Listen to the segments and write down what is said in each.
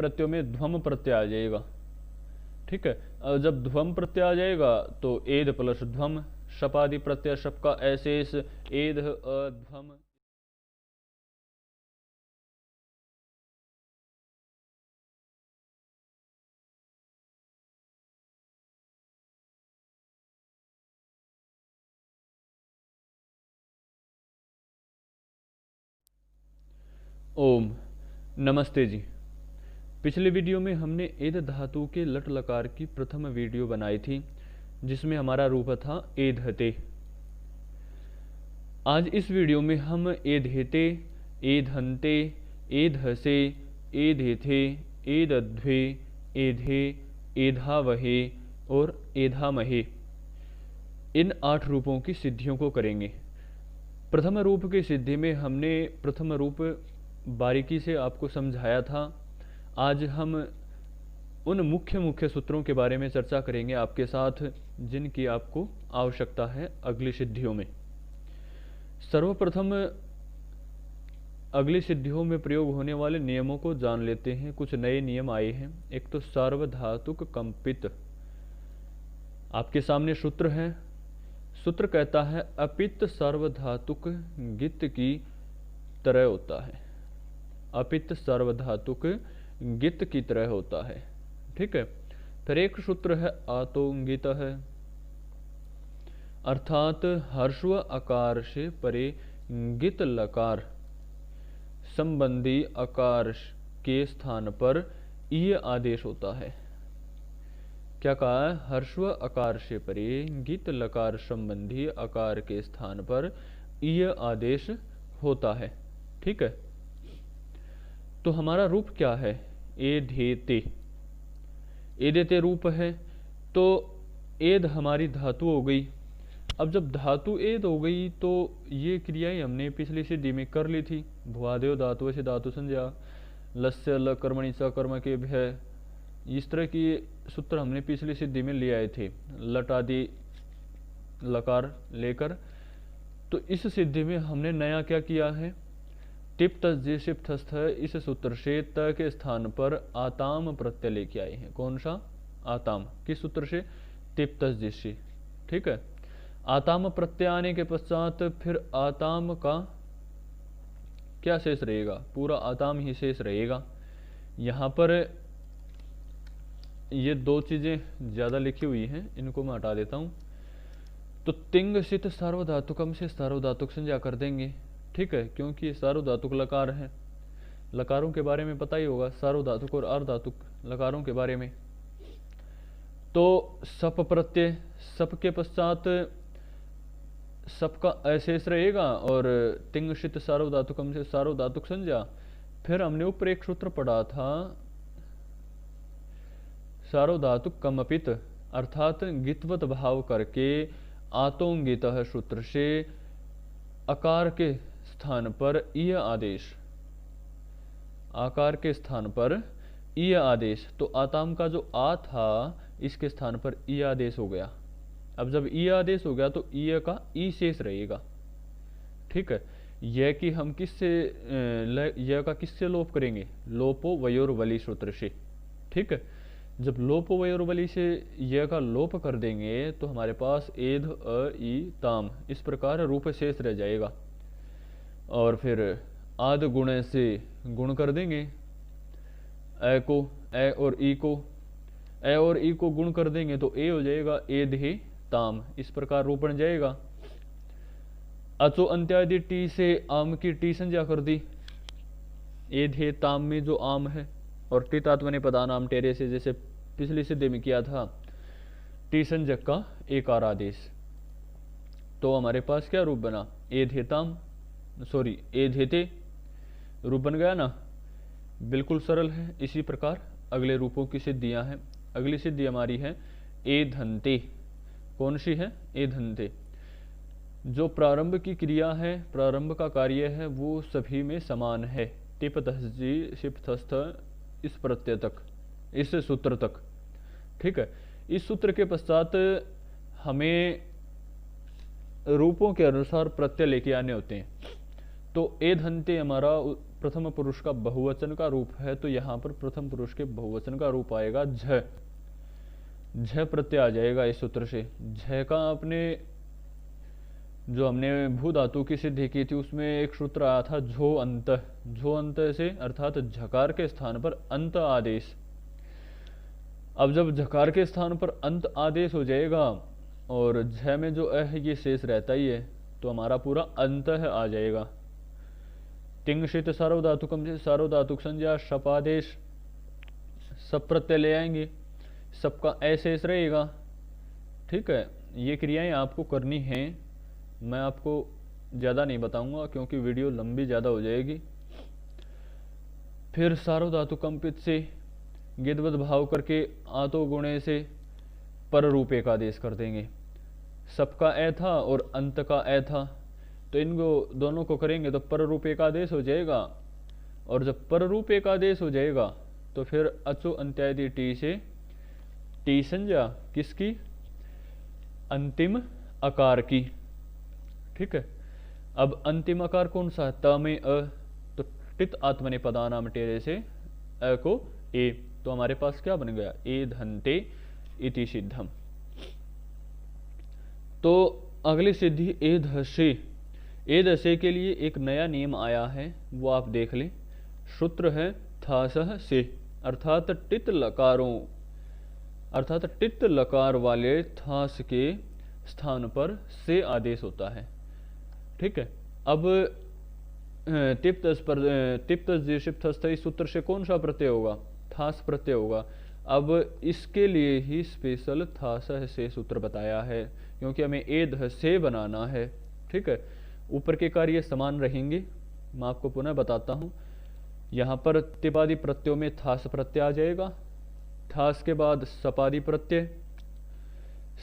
प्रत्ययों में ध्वम प्रत्यय आ जाएगा। ठीक है, और जब ध्वम प्रत्यय आ जाएगा तो एध प्लस ध्वम, शपादि प्रत्यय शप का अशेष एध अध्वम। ओम नमस्ते जी। पिछले वीडियो में हमने एध धातु के लट लकार की प्रथम वीडियो बनाई थी, जिसमें हमारा रूप था एधते। आज इस वीडियो में हम एधेते, एधन्ते, एधसे, एधेथे, एदध्वे, एधे, एधावहे और एधामहे, इन 8 रूपों की सिद्धियों को करेंगे। प्रथम रूप की सिद्धि में हमने प्रथम रूप बारीकी से आपको समझाया था। आज हम उन मुख्य सूत्रों के बारे में चर्चा करेंगे आपके साथ, जिनकी आपको आवश्यकता है अगली सिद्धियों में। सर्वप्रथम अगली सिद्धियों में प्रयोग होने वाले नियमों को जान लेते हैं। कुछ नए नियम आए हैं। एक तो सार्वधातुक कंपित, आपके सामने सूत्र है। सूत्र कहता है अपित्त सार्वधातुक गित की तरह होता है। अपित्त सार्वधातुक गित की तरह होता है। ठीक है, फिर एक सूत्र है आतोंगित है, अर्थात हर्स्व आकार से परे गित लकार संबंधी आकार के स्थान पर ईय आदेश होता है। क्या कहा है? हर्स्व आकार से परे गित लकार संबंधी आकार के स्थान पर ईय आदेश होता है। ठीक है, तो हमारा रूप क्या है? एधेते। एधेते रूप है। तो एध हमारी धातु हो गई। अब जब धातु एध हो गई तो ये क्रियाएं हमने पिछली सिद्धि में कर ली थी। भुआदेव धातु से धातु संज्ञा, लस्य ल कर्मणि च कर्म के भय, इस तरह की सूत्र हमने पिछली सिद्धि में ले आए थे, लट आदि लकार लेकर। तो इस सिद्धि में हमने नया क्या किया है? टिप तस्थ है, इस सूत्र से त के स्थान पर आताम प्रत्यय लेके आए हैं। कौन सा? आताम। किस सूत्र से? टिप तस्जिश। ठीक है, आताम प्रत्यय आने के पश्चात फिर आताम का क्या शेष रहेगा? पूरा आताम ही शेष रहेगा। यहाँ पर ये 2 चीजें ज्यादा लिखी हुई हैं, इनको मैं हटा देता हूँ। तो तिंग सित सार्वधातुकम से सार्वधातुक संज्ञा कर देंगे। ठीक है, क्योंकि ये सार्वधातुक लकार है। लकारों के बारे में पता ही होगा, सार्वधातुक और अर्धातुक लकारों के बारे में। तो सप प्रत्यय, सप के पश्चात सप का अशेष रहेगा और तिंग सार्वधातुकम से सार्वधातुक संज्ञा। फिर हमने ऊपर एक सूत्र पढ़ा था सार्वधातुक कमपित, अर्थात गितवत भाव करके आतोंगित सूत्र से आकार के स्थान पर ईय आदेश, आकार के स्थान पर ईय आदेश। तो आताम का जो आ था, इसके स्थान पर ईय आदेश हो गया। अब जब ईय आदेश हो गया तो ईय का ई शेष रहेगा। ठीक है, यह कि हम किससे यह का किससे लोप करेंगे? लोपो वयोर्वली सूत्र से। ठीक है, जब लोपो वयोर्वली से यह का लोप कर देंगे तो हमारे पास एध अ ई ताम, इस प्रकार रूप शेष रह जाएगा। और फिर आद गुण से गुण कर देंगे ए को, ए और ई को, ए और ई को गुण कर देंगे तो ए हो जाएगा एधे ताम, इस प्रकार रूप बन जाएगा। अचो अंत्यादि टी से आम की टी संज्ञा कर दी। एधे ताम में जो आम है, और टी तात्व ने पदा नाम टेरे से, जैसे पिछली सिद्धि में किया था, टी संज्ञक का एकार आदेश। तो हमारे पास क्या रूप बना? एधेताम, सॉरी एधेते रूप बन गया ना। बिल्कुल सरल है। इसी प्रकार अगले रूपों की सिद्धियां हैं। अगली सिद्धि हमारी है एधन्ते। कौन सी है? एधन्ते। जो प्रारंभ की क्रिया है, प्रारंभ का कार्य है, वो सभी में समान है। टिप तस्जी शिप तस्थ इस प्रत्यय तक, इस सूत्र तक। ठीक है, इस सूत्र के पश्चात हमें रूपों के अनुसार प्रत्यय लेके आने होते हैं। तो एधन्ते हमारा प्रथम पुरुष का बहुवचन का रूप है, तो यहाँ पर प्रथम पुरुष के बहुवचन का रूप आएगा झ। झ प्रत्यय आ जाएगा इस सूत्र से। झ का अपने जो हमने भू धातु की सिद्धि की थी उसमें एक सूत्र आया था झो अंत। झो अंत से अर्थात झकार के स्थान पर अंत आदेश। अब जब झकार के स्थान पर अंत आदेश हो जाएगा और झ में जो अ है ये शेष रहता ही है, तो हमारा पूरा अंत आ जाएगा। तिंगशित सार्वधातुकम से सार्वधातुक संज्ञा शपादेश, सब प्रत्यय ले आएंगे, सबका अशेष रहेगा। ठीक है, ये क्रियाएं आपको करनी हैं। मैं आपको ज़्यादा नहीं बताऊंगा क्योंकि वीडियो लंबी ज़्यादा हो जाएगी। फिर सार्वधातुकंपित से गिद्वद भाव करके आतो गुणे से पर रूप एक आदेश कर देंगे। सबका ए था और अंत का ए था, तो इनको दोनों को करेंगे तो पर रूप एक आदेश हो जाएगा। और जब पर रूप एक आदेश हो जाएगा तो फिर अचो अंत्यादि टी से टी संज्ञा किसकी? अंतिम आकार की। ठीक है, अब अंतिम आकार कौन सा है? त में अ, तो टित आत्मने पदानाम टेरे से अ को ए, तो हमारे पास क्या बन गया? ए धन्ते इति सिद्धम। तो अगली सिद्धि ए धसे। ए धसे के लिए एक नया नियम आया है, वो आप देख लें। सूत्र है थासह से, अर्थात टित लकारों अर्थात टित लकार वाले थास के स्थान पर से आदेश होता है। ठीक है, अब तिप्त इस सूत्र से कौन सा प्रत्यय होगा? थास प्रत्यय होगा। अब इसके लिए ही स्पेशल थासह से सूत्र बताया है, क्योंकि हमें ए ध से बनाना है। ठीक है, ऊपर के कार्य समान रहेंगे। मैं आपको पुनः बताता हूँ। यहाँ पर तिपादी प्रत्ययों में थास प्रत्यय आ जाएगा। थास के बाद सपादी प्रत्यय।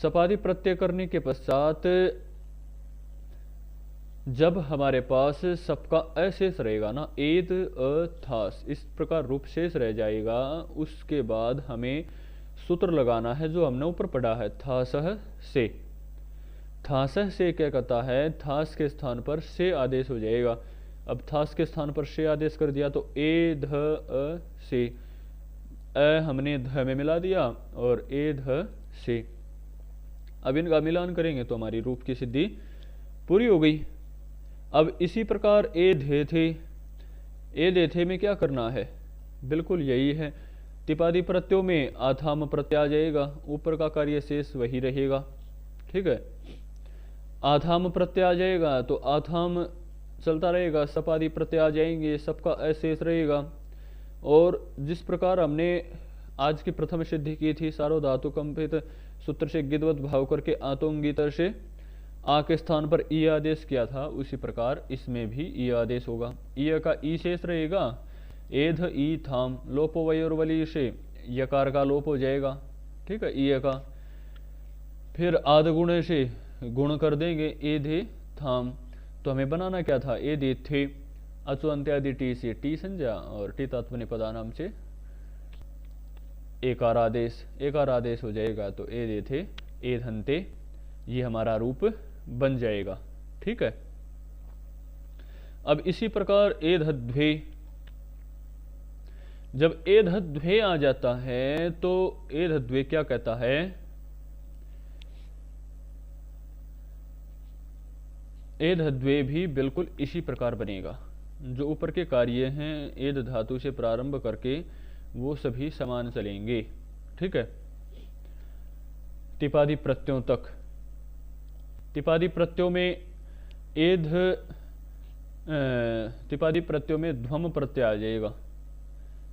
सपादी प्रत्यय करने के पश्चात जब हमारे पास सबका अशेष रहेगा ना, एद अ थास, इस प्रकार रूप शेष रह जाएगा, उसके बाद हमें सूत्र लगाना है जो हमने ऊपर पढ़ा है, थासह से। थासह से क्या कहता है? थास के स्थान पर से आदेश हो जाएगा। अब थास के स्थान पर से आदेश कर दिया तो ए ध अ से, अ हमने ध में मिला दिया और ए ध से। अब इनका मिलान करेंगे तो हमारी रूप की सिद्धि पूरी हो गई। अब इसी प्रकार ए धे थे। ए दे थे में क्या करना है? बिल्कुल यही है। तिपादी प्रत्ययों में आथाम प्रत्यय आ जाएगा, ऊपर का कार्य शेष वही रहेगा। ठीक है, आथाम प्रत्यय आ जाएगा तो आथाम चलता रहेगा, सपादी प्रत्यय आ जाएंगे, सबका अशेष रहेगा। और जिस प्रकार हमने आज की प्रथम सिद्धि की थी सार्वधातुकंपित सूत्र से गिद्वत भाव करके आतोंगितर से आ के स्थान पर ई आदेश किया था, उसी प्रकार इसमें भी ई आदेश होगा। ई का ई शेष रहेगा, एध ई थाम, लोपो वयोर्वली से यकार का लोप हो जाएगा। ठीक है, ई का फिर आध गुण से गुण कर देंगे, एधे थाम। तो हमें बनाना क्या था? ए दे थे, अचो अंत्यादि टी से टी संज्ञा और टी तत्व पदानाम से एकार आदेश। एकार आदेश हो जाएगा तो ए दे थे ए धनते, ये हमारा रूप बन जाएगा। ठीक है, अब इसी प्रकार ए धद्वे। जब ए धद्वे आ जाता है तो ए धद्वे क्या कहता है? एद द्वे भी बिल्कुल इसी प्रकार बनेगा। जो ऊपर के कार्य हैं एद धातु से प्रारंभ करके वो सभी समान चलेंगे। ठीक है, तिपादी प्रत्ययों तक। तिपादी प्रत्ययों में तिपादी प्रत्ययों में ध्वम प्रत्यय आ जाएगा।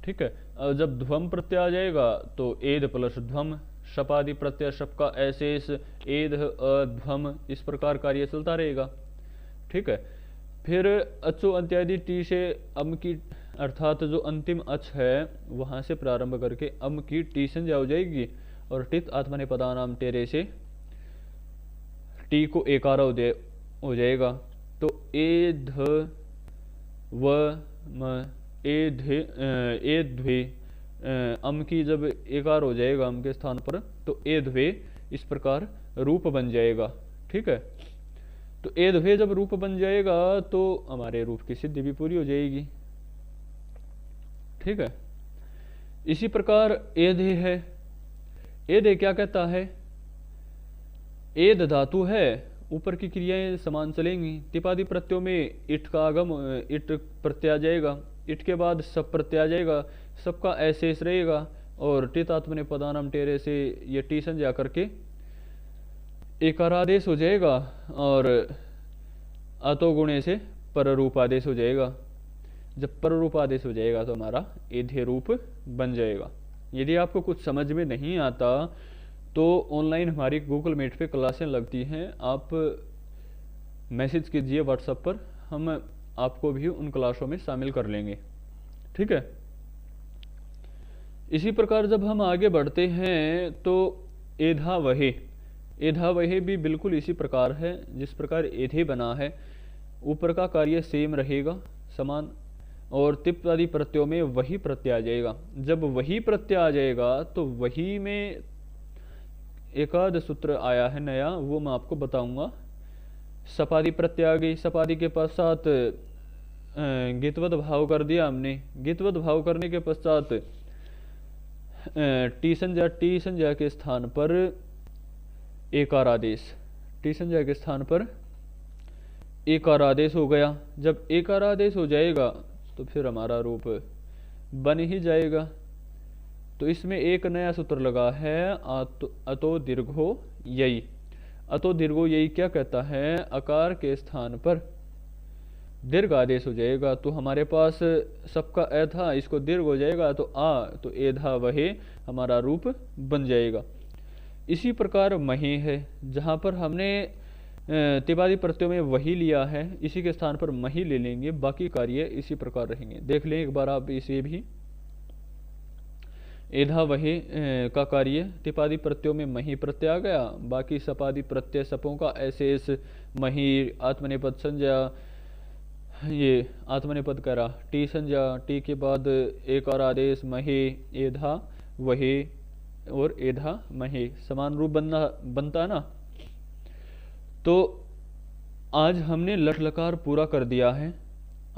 ठीक है, और जब ध्वम प्रत्यय आ जाएगा तो एद प्लस ध्वम, शपादी प्रत्यय शप का अशेष, एद अध्वम, इस प्रकार कार्य चलता रहेगा। ठीक है, फिर अचो अंत्यादि टी से अम की, अर्थात जो अंतिम अच है वहां से प्रारंभ करके अम की टी संज्ञा हो जाएगी और टित आत्मने पदानाम टेरे से टी को एकार हो जाएगा। तो ए ध व म ए ध्वे, अम की जब एकार हो जाएगा अम के स्थान पर तो ए ध्वे, इस प्रकार रूप बन जाएगा। ठीक है, तो ए ध्वे जब रूप बन जाएगा तो हमारे रूप की सिद्धि भी पूरी हो जाएगी। ठीक है। इसी प्रकार एधे है। एधे क्या कहता है, एध धातु है, ऊपर की क्रियाएं समान चलेंगी। तिपादी प्रत्ययों में इट का आगम, इट प्रत्यय आ जाएगा, इट के बाद सब प्रत्यय आ जाएगा, सबका अशेष रहेगा, और टितात्मने पदानाम टेरे से ये टी संज्ञा करके एकारादेश हो जाएगा, और अतो गुणे से पररूपादेश हो जाएगा। जब पररूपादेश हो जाएगा तो हमारा एधे रूप बन जाएगा। यदि आपको कुछ समझ में नहीं आता तो ऑनलाइन हमारी गूगल मीट पे क्लासें लगती हैं, आप मैसेज कीजिए व्हाट्सएप पर, हम आपको भी उन क्लासों में शामिल कर लेंगे। ठीक है। इसी प्रकार जब हम आगे बढ़ते हैं तो एधा वहे, एधा वहे भी बिल्कुल इसी प्रकार है जिस प्रकार एधे बना है। ऊपर का कार्य सेम रहेगा, समान, और तिप आदि प्रत्ययों में वही प्रत्यय आ जाएगा। जब वही प्रत्यय आ जाएगा तो वही में एकाद सूत्र आया है नया, वो मैं आपको बताऊंगा। सपादी प्रत्यय आ गई, सपादी के पश्चात गीतवत भाव कर दिया हमने, गीतवत भाव करने के पश्चात टी संज्ञा, टी संज्ञा के स्थान पर एकारादेश, टी संज्ञा के स्थान पर एकारादेश हो गया। जब एकारादेश हो जाएगा तो फिर हमारा रूप बन ही जाएगा। तो इसमें एक नया सूत्र लगा है, अतो दीर्घो यई। अतो दीर्घो यई क्या कहता है, अकार के स्थान पर दीर्घ आदेश हो जाएगा। तो हमारे पास सबका ए था, इसको दीर्घ हो जाएगा तो आ, तो एधा वहे हमारा रूप बन जाएगा। इसी प्रकार महे है, जहाँ पर हमने तिपादी प्रत्ययों में वही लिया है, इसी के स्थान पर मही ले लेंगे, बाकी कार्य इसी प्रकार रहेंगे। देख लें एक बार आप इसे भी। एधा वहे का कार्य तिपादी प्रत्ययों में मही प्रत्यय आ गया, बाकी सपादी प्रत्यय सपों का अशेष मही, आत्मनेपद संज्ञा, ये आत्मनेपद करा, टी संज्ञा, टी के बाद एक और आदेश महे, एधा वहे और एधा महे, समान रूप बनता ना। तो आज हमने लट लकार पूरा कर दिया है।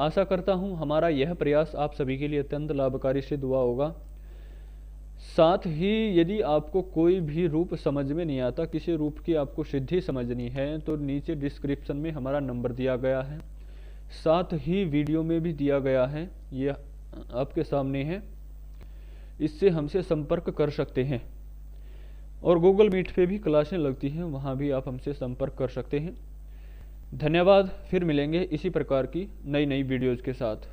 आशा करता हूँ हमारा यह प्रयास आप सभी के लिए अत्यंत लाभकारी सिद्ध हुआ होगा। साथ ही यदि आपको कोई भी रूप समझ में नहीं आता, किसी रूप की आपको सिद्धि समझनी है, तो नीचे डिस्क्रिप्शन में हमारा नंबर दिया गया है, साथ ही वीडियो में भी दिया गया है, ये आपके सामने है, इससे हमसे संपर्क कर सकते हैं। और गूगल मीट पे भी क्लासें लगती हैं, वहाँ भी आप हमसे संपर्क कर सकते हैं। धन्यवाद। फिर मिलेंगे इसी प्रकार की नई नई वीडियोज़ के साथ।